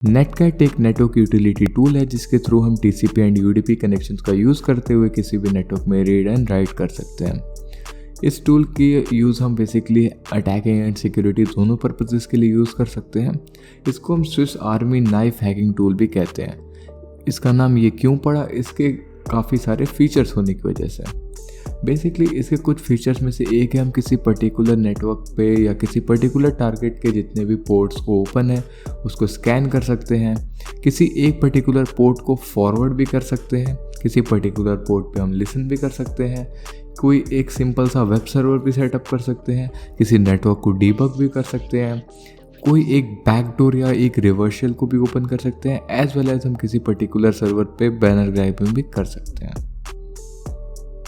नेटकैट एक network utility tool है जिसके थ्रू हम टीसीपी एंड यूडीपी कनेक्शंस का यूज़ करते हुए किसी भी नेटवर्क में रीड एंड राइट कर सकते हैं। इस टूल की यूज़ हम बेसिकली अटैकिंग एंड सिक्योरिटी दोनों पर्पसेस के लिए यूज़ कर सकते हैं। इसको हम Swiss army knife hacking tool भी कहते हैं। इसका नाम ये क्यों पड़ा, इसके काफ़ी सारे फीचर्स होने की वजह से। बेसिकली इसके कुछ फीचर्स में से एक है हम किसी पर्टिकुलर नेटवर्क पे या किसी पर्टिकुलर टारगेट के जितने भी पोर्ट्स को ओपन है उसको स्कैन कर सकते हैं। किसी एक पर्टिकुलर पोर्ट को फॉरवर्ड भी कर सकते हैं, किसी पर्टिकुलर पोर्ट पे हम लिसन भी कर सकते हैं, कोई एक सिंपल सा वेब सर्वर भी सेटअप कर सकते हैं, किसी नेटवर्क को डीबग भी कर सकते हैं, कोई एक बैकडोर या एक रिवर्सल को भी ओपन कर सकते हैं, एज वेल एज हम किसी पर्टिकुलर सर्वर पे बैनर ग्राइपिंग भी कर सकते हैं।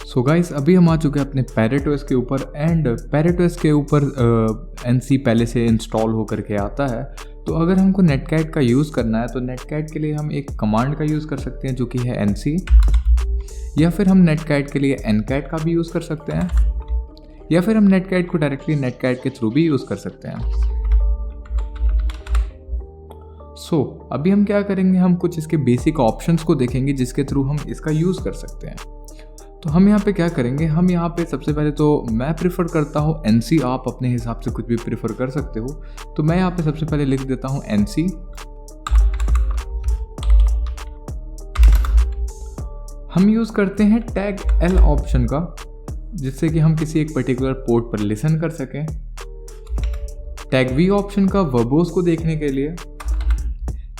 सो गाइस, अभी हम आ चुके हैं अपने पैरेटोस के ऊपर एंड पैरेटोस के ऊपर एनसी पहले से इंस्टॉल होकर के आता है। तो अगर हमको नेटकैट का यूज़ करना है तो नेटकैट के लिए हम एक कमांड का यूज़ कर सकते हैं जो कि है एनसी, या फिर हम नेटकैट के लिए एनकैट का भी यूज़ कर सकते हैं, या फिर हम नेटकैट को डायरेक्टली नेटकैट के थ्रू भी यूज़ कर सकते हैं। सो अभी हम क्या करेंगे, हम कुछ इसके बेसिक ऑप्शंस को देखेंगे जिसके थ्रू हम इसका यूज़ कर सकते हैं। तो हम यहाँ पे क्या करेंगे, हम यहाँ पे सबसे पहले तो मैं प्रिफ़र करता हूँ एनसी, आप अपने हिसाब से कुछ भी प्रिफ़र कर सकते हो। तो मैं यहाँ पे सबसे पहले लिख देता हूँ एनसी। हम यूज़ करते हैं टैग एल ऑप्शन का, जिससे कि हम किसी एक पर्टिकुलर पोर्ट पर लिसन कर सकें। टैग वी ऑप्शन का वर्बोस को देखने के लिए।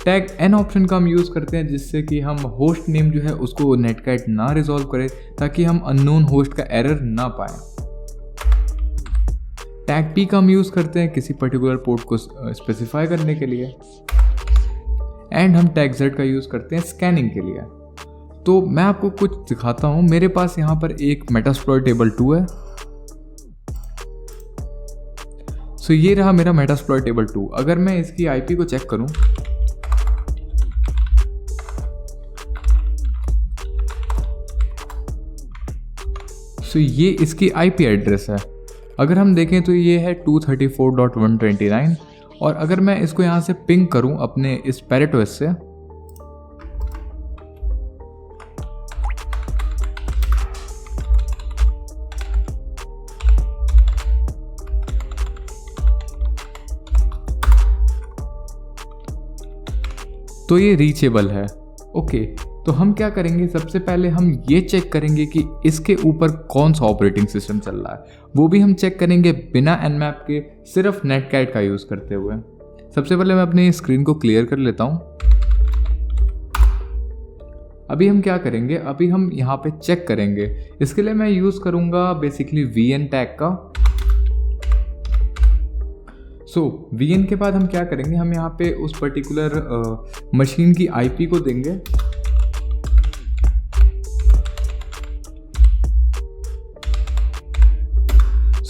टैग एन ऑप्शन का हम यूज़ करते हैं जिससे कि हम होस्ट नेम जो है उसको नेटकैट ना रिजॉल्व करे, ताकि हम अननोन होस्ट का एरर ना पाएं। टैग पी का हम यूज़ करते हैं किसी पर्टिकुलर पोर्ट को स्पेसिफाई करने के लिए। एंड हम टैग जेड का यूज़ करते हैं स्कैनिंग के लिए। तो मैं आपको कुछ दिखाता हूँ। मेरे पास यहाँ पर एक मेटास्प्लॉइट टेबल 2 है। सो ये रहा मेरा मेटास्प्लॉइट टेबल 2। अगर मैं इसकी आईपी को चेक करूँ तो ये इसकी आईपी एड्रेस है। अगर हम देखें तो ये है 234.129। और अगर मैं इसको यहाँ से पिंग करूँ अपने इस पैरेटोस से, तो ये रीचेबल है। ओके, तो हम क्या करेंगे, सबसे पहले हम ये चेक करेंगे कि इसके ऊपर कौन सा ऑपरेटिंग सिस्टम चल रहा है। वो भी हम चेक करेंगे बिना nmap के, सिर्फ नेटकैट का यूज़ करते हुए। सबसे पहले मैं अपनी स्क्रीन को क्लियर कर लेता हूँ। अभी हम क्या करेंगे, अभी हम यहाँ पे चेक करेंगे। इसके लिए मैं यूज़ करूँगा बेसिकली vn टैग का। vn के बाद हम क्या करेंगे, हम यहाँ पे उस पर्टिकुलर मशीन की आईपी को देंगे।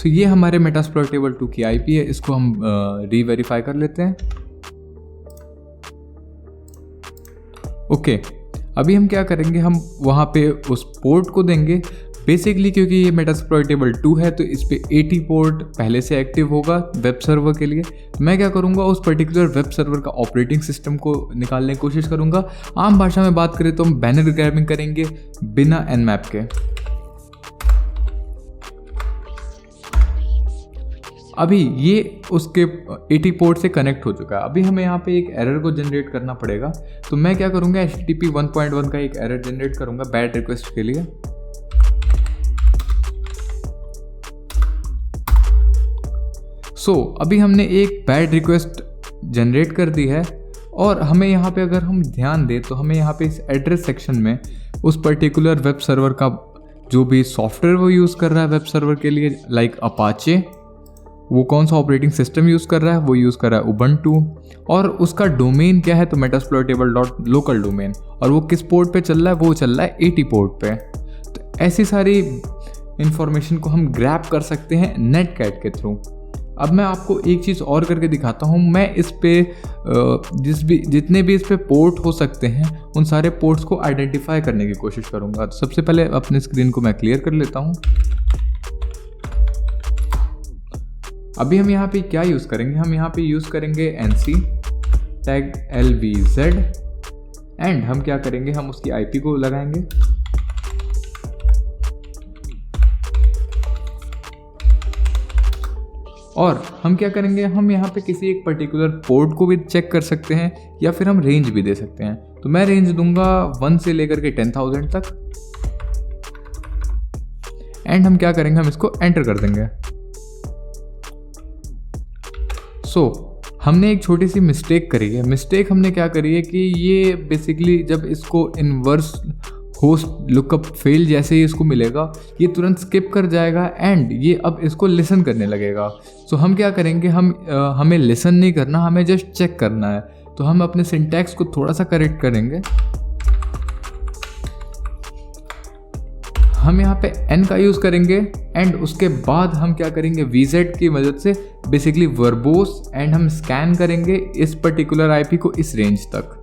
ये हमारे मेटास्प्लॉइट टेबल 2 की आईपी है। इसको हम रीवेरीफाई कर लेते हैं। ओके, अभी हम क्या करेंगे, हम वहाँ पे उस पोर्ट को देंगे। बेसिकली क्योंकि ये मेटास्प्लॉइट टेबल 2 है तो इस पे 80 पोर्ट पहले से एक्टिव होगा वेब सर्वर के लिए। मैं क्या करूँगा, उस पर्टिकुलर वेब सर्वर का ऑपरेटिंग सिस्टम को निकालने की कोशिश करूँगा। आम भाषा में बात करें तो हम बैनर ग्रैबिंग करेंगे बिना nmap के। अभी ये उसके 80 पोर्ट से कनेक्ट हो चुका है। अभी हमें यहाँ पे एक एरर को जनरेट करना पड़ेगा। तो मैं क्या करूँगा, HTTP 1.1 का एक एरर जनरेट करूँगा बैड रिक्वेस्ट के लिए। अभी हमने एक बैड रिक्वेस्ट जनरेट कर दी है। और हमें यहाँ पे अगर हम ध्यान दें तो हमें यहाँ पे इस एड्रेस सेक्शन में उस पर्टिकुलर वेब सर्वर का जो भी सॉफ्टवेयर वो यूज़ कर रहा है वेब सर्वर के लिए, लाइक अपाचे, वो कौन सा ऑपरेटिंग सिस्टम यूज़ कर रहा है, वो यूज़ कर रहा है उबंटू, और उसका डोमेन क्या है तो metasploitable.local डोमेन, और वो किस पोर्ट पे चल रहा है, वो चल रहा है 80 पोर्ट पे। तो ऐसी सारी इंफॉर्मेशन को हम ग्रैब कर सकते हैं नेटकैट के थ्रू। अब मैं आपको एक चीज़ और करके दिखाता हूँ। मैं इस पे जितने भी इस पे पोर्ट हो सकते हैं उन सारे पोर्ट्स को आइडेंटिफाई करने की कोशिश करूँगा। तो सबसे पहले अपने स्क्रीन को मैं क्लियर कर लेता हूँ। अभी हम यहाँ पे क्या यूज़ करेंगे, हम यहाँ पे यूज़ करेंगे NC। टैग LVZ एंड हम क्या करेंगे, हम उसकी IP को लगाएंगे। और हम क्या करेंगे, हम यहाँ पे किसी एक पर्टिकुलर पोर्ट को भी चेक कर सकते हैं या फिर हम रेंज भी दे सकते हैं। तो मैं रेंज दूंगा 1 से लेकर के 10,000 तक एंड हम क्या करेंगे, हम इसको एंटर कर देंगे। हमने एक छोटी सी मिस्टेक करी है। मिस्टेक हमने क्या करी है कि ये बेसिकली जब इसको इनवर्स होस्ट लुकअप फेल जैसे ही इसको मिलेगा, ये तुरंत स्किप कर जाएगा एंड ये अब इसको लिसन करने लगेगा। हम क्या करेंगे, हमें लिसन नहीं करना, हमें जस्ट चेक करना है। तो हम अपने सिंटैक्स को थोड़ा सा करेक्ट करेंगे। हम यहाँ पे n का यूज़ करेंगे एंड उसके बाद हम क्या करेंगे, VZ की मदद से बेसिकली वर्बोस एंड हम स्कैन करेंगे इस पर्टिकुलर IP को इस रेंज तक।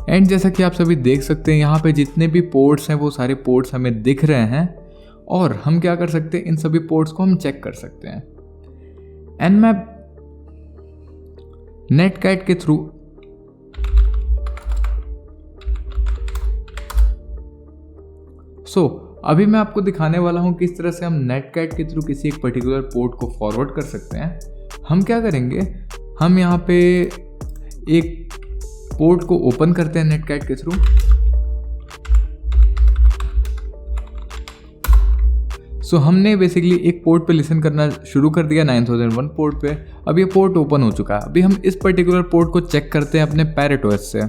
एंड जैसा कि आप सभी देख सकते हैं, यहाँ पे जितने भी पोर्ट्स हैं वो सारे पोर्ट्स हमें दिख रहे हैं और हम क्या कर सकते हैं, इन सभी पोर्ट्स को हम चेक कर सकते हैं। Nmap नेटकैट के थ्रू अभी मैं आपको दिखाने वाला हूं किस तरह से हम नेटकैट के थ्रू किसी एक पर्टिकुलर पोर्ट को फॉरवर्ड कर सकते हैं। हम क्या करेंगे, हम यहाँ पे एक पोर्ट को ओपन करते हैं नेटकैट के थ्रू। हमने बेसिकली एक पोर्ट पे लिसन करना शुरू कर दिया 9001 पोर्ट पे। अब ये पोर्ट ओपन हो चुका है। अभी हम इस पर्टिकुलर पोर्ट को चेक करते हैं अपने पैरेट OS से।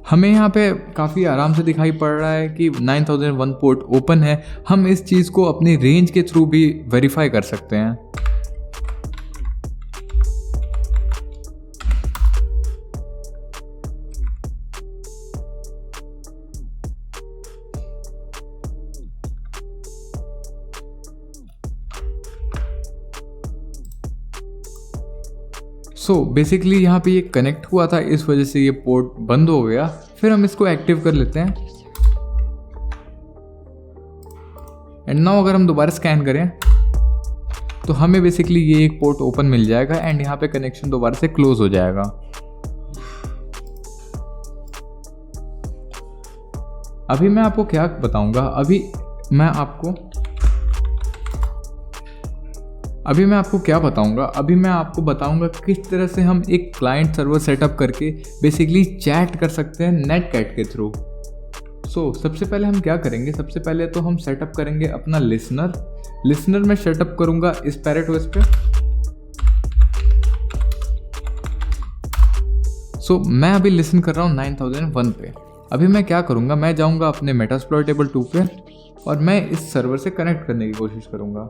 हमें यहाँ पे काफ़ी आराम से दिखाई पड़ रहा है कि 9001 पोर्ट ओपन है। हम इस चीज़ को अपनी रेंज के थ्रू भी वेरीफाई कर सकते हैं। बेसिकली यहाँ पे ये कनेक्ट हुआ था, इस वजह से ये पोर्ट बंद हो गया। फिर हम इसको एक्टिव कर लेते हैं एंड नाउ अगर हम दोबारा स्कैन करें तो हमें बेसिकली ये एक पोर्ट ओपन मिल जाएगा एंड यहाँ पे कनेक्शन दोबारा से क्लोज हो जाएगा। अभी मैं आपको क्या बताऊंगा, अभी मैं आपको बताऊंगा किस तरह से हम एक क्लाइंट सर्वर सेटअप करके बेसिकली चैट कर सकते हैं नेटकैट के थ्रू। सबसे पहले हम क्या करेंगे, सबसे पहले तो हम सेटअप करेंगे अपना लिसनर में सेटअप करूंगा इस पैरेट OS पे। मैं अभी लिसन कर रहा हूँ 9001 पे। अभी मैं क्या करूंगा, मैं जाऊंगा अपने मेटास्प्लॉयटेबल 2 पे और मैं इस सर्वर से कनेक्ट करने की कोशिश करूंगा।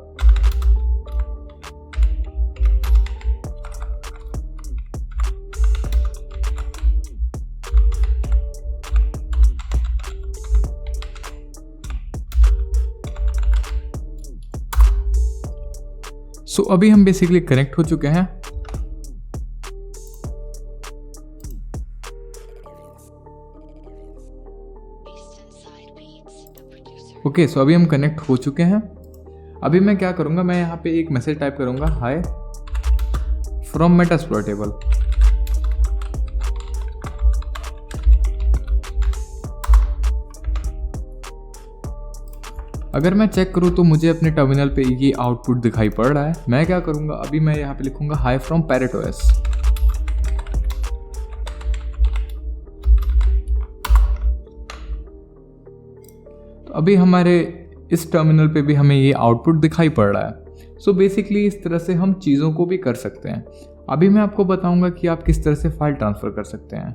अभी हम बेसिकली कनेक्ट हो चुके हैं। अभी हम कनेक्ट हो चुके हैं। अभी मैं क्या करूंगा, मैं यहाँ पे एक मैसेज टाइप करूंगा, हाय फ्रॉम मेटास्प्लॉयटेबल। अगर मैं चेक करूँ तो मुझे अपने टर्मिनल पे ये आउटपुट दिखाई पड़ रहा है। मैं क्या करूँगा, अभी मैं यहाँ पे लिखूँगा हाई फ्रॉम पैरेट OS। तो अभी हमारे इस टर्मिनल पे भी हमें ये आउटपुट दिखाई पड़ रहा है। बेसिकली इस तरह से हम चीज़ों को भी कर सकते हैं। अभी मैं आपको बताऊँगा कि आप किस तरह से फाइल ट्रांसफ़र कर सकते हैं।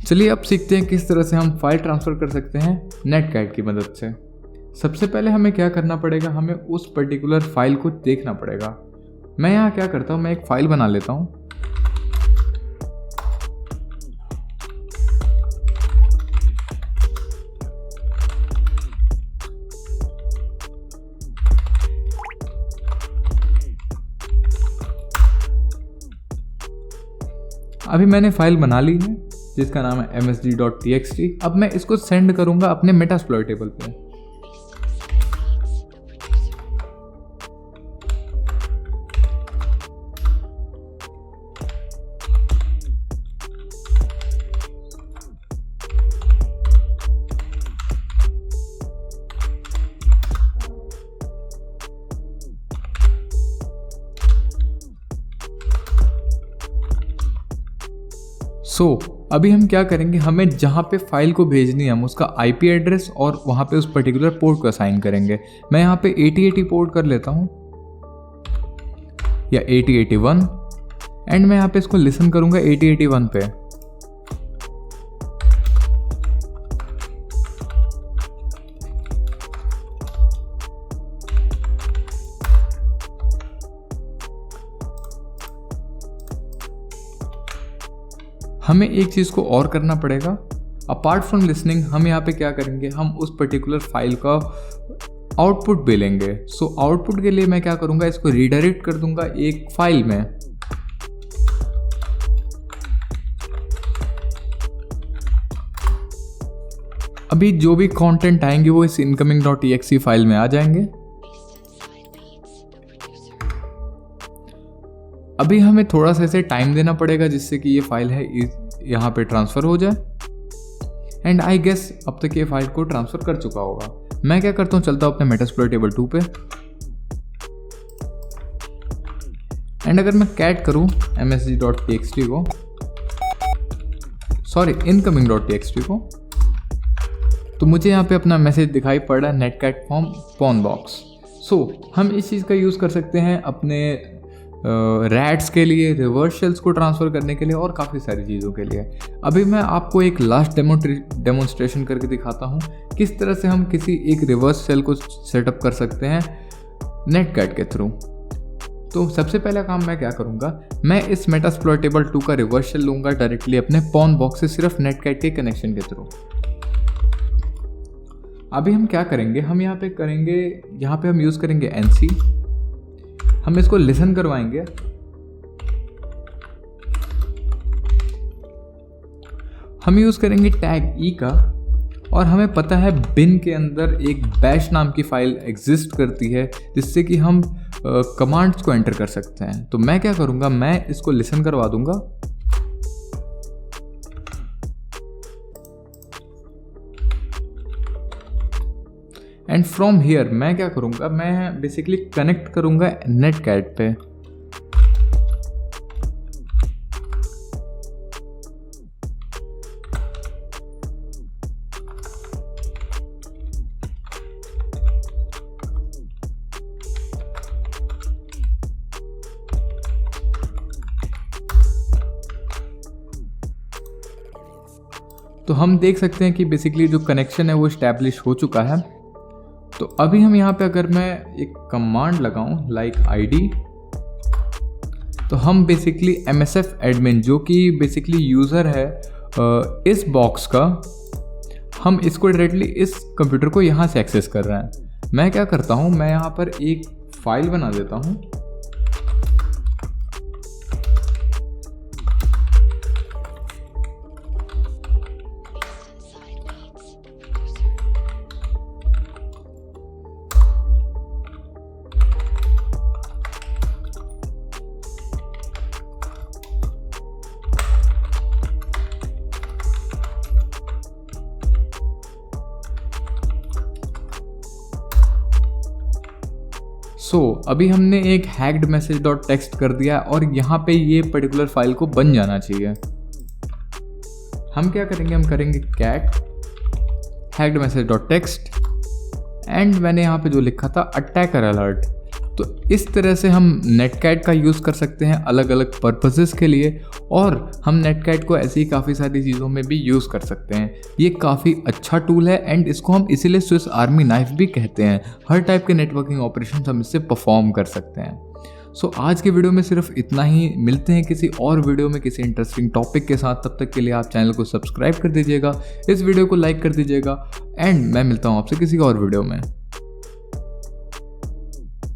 चलिए अब सीखते हैं किस तरह से हम फाइल ट्रांसफ़र कर सकते हैं नेटकैट की मदद से। सबसे पहले हमें क्या करना पड़ेगा, हमें उस पर्टिकुलर फाइल को देखना पड़ेगा। मैं यहाँ क्या करता हूँ, मैं एक फ़ाइल बना लेता हूँ। अभी मैंने फाइल बना ली है जिसका नाम है msg.txt। अब मैं इसको सेंड करूँगा अपने मेटास्प्लॉइट टेबल पे। अभी हम क्या करेंगे, हमें जहाँ पे फाइल को भेजनी है हम उसका आईपी एड्रेस और वहाँ पे उस पर्टिकुलर पोर्ट को असाइन करेंगे। मैं यहाँ पे 8080 पोर्ट कर लेता हूँ या 8081 एंड मैं यहाँ पे इसको लिसन करूँगा 8081 पे। हमें एक चीज़ को और करना पड़ेगा। अपार्ट फ्रॉम लिसनिंग हम यहाँ पे क्या करेंगे, हम उस पर्टिकुलर फाइल का आउटपुट भी लेंगे। आउटपुट के लिए मैं क्या करूँगा, इसको रीडायरेक्ट कर दूंगा एक फाइल में। अभी जो भी कंटेंट आएंगे वो इस incoming.exe फाइल में आ जाएंगे। अभी हमें थोड़ा सा इसे टाइम देना पड़ेगा जिससे कि ये फाइल है यहाँ पे ट्रांसफ़र हो जाए। एंड आई गेस अब तक ये फाइल को ट्रांसफ़र कर चुका होगा। मैं क्या करता हूँ, चलता हूँ अपने मेटास्प्लॉइट टेबल 2 पे एंड अगर मैं कैट करूँ msg.txt को, सॉरी incoming.txt को, तो मुझे यहाँ पे अपना मैसेज दिखाई पड़ रहा है netcat from pawnbox। हम इस चीज़ का यूज़ कर सकते हैं अपने रैट्स के लिए, रिवर्स शेल्स को ट्रांसफ़र करने के लिए और काफ़ी सारी चीज़ों के लिए। अभी मैं आपको एक लास्ट डेमोन्स्ट्रेशन करके दिखाता हूँ किस तरह से हम किसी एक रिवर्स शेल को सेटअप कर सकते हैं नेटकैट के थ्रू। तो सबसे पहला काम मैं क्या करूँगा, मैं इस मेटास्प्लॉइट टेबल 2 का रिवर्स शेल लूँगा डायरेक्टली अपने pawnbox से सिर्फ नेटकैट के कनेक्शन के थ्रू। अभी हम क्या करेंगे, हम यहाँ पे हम यूज़ करेंगे NC। हम इसको लिसन करवाएंगे। हम यूज़ करेंगे टैग ई का और हमें पता है बिन के अंदर एक बैश नाम की फाइल एग्जिस्ट करती है जिससे कि हम कमांड्स को एंटर कर सकते हैं। तो मैं क्या करूँगा, मैं इसको लिसन करवा दूंगा। एंड फ्रॉम हियर मैं क्या करूँगा, मैं बेसिकली कनेक्ट करूँगा नेटकैट पे। तो हम देख सकते हैं कि बेसिकली जो कनेक्शन है वो इस्टेब्लिश हो चुका है। तो अभी हम यहाँ पे अगर मैं एक कमांड लगाऊं लाइक id, तो हम बेसिकली MSF एडमिन जो कि बेसिकली यूज़र है इस बॉक्स का, हम इसको डायरेक्टली इस कंप्यूटर को यहाँ से एक्सेस कर रहे हैं। मैं क्या करता हूँ, मैं यहाँ पर एक फाइल बना देता हूँ। अभी हमने एक हैक्ड मैसेज डॉट टेक्स्ट कर दिया और यहाँ पे ये पर्टिकुलर फाइल को बन जाना चाहिए। हम क्या करेंगे, हम करेंगे cat hacked message dot text and मैंने यहाँ पे जो लिखा था अटैकर अलर्ट। तो इस तरह से हम नेटकैट का यूज़ कर सकते हैं अलग अलग पर्पसेस के लिए और हम नेटकैट को ऐसी काफ़ी सारी चीज़ों में भी यूज़ कर सकते हैं। ये काफ़ी अच्छा टूल है एंड इसको हम इसीलिए स्विस आर्मी नाइफ भी कहते हैं। हर टाइप के नेटवर्किंग ऑपरेशन हम इससे परफॉर्म कर सकते हैं। आज के वीडियो में सिर्फ इतना ही। मिलते हैं किसी और वीडियो में किसी इंटरेस्टिंग टॉपिक के साथ। तब तक के लिए आप चैनल को सब्सक्राइब कर दीजिएगा, इस वीडियो को लाइक कर दीजिएगा एंड मैं मिलता हूँ आपसे किसी और वीडियो में।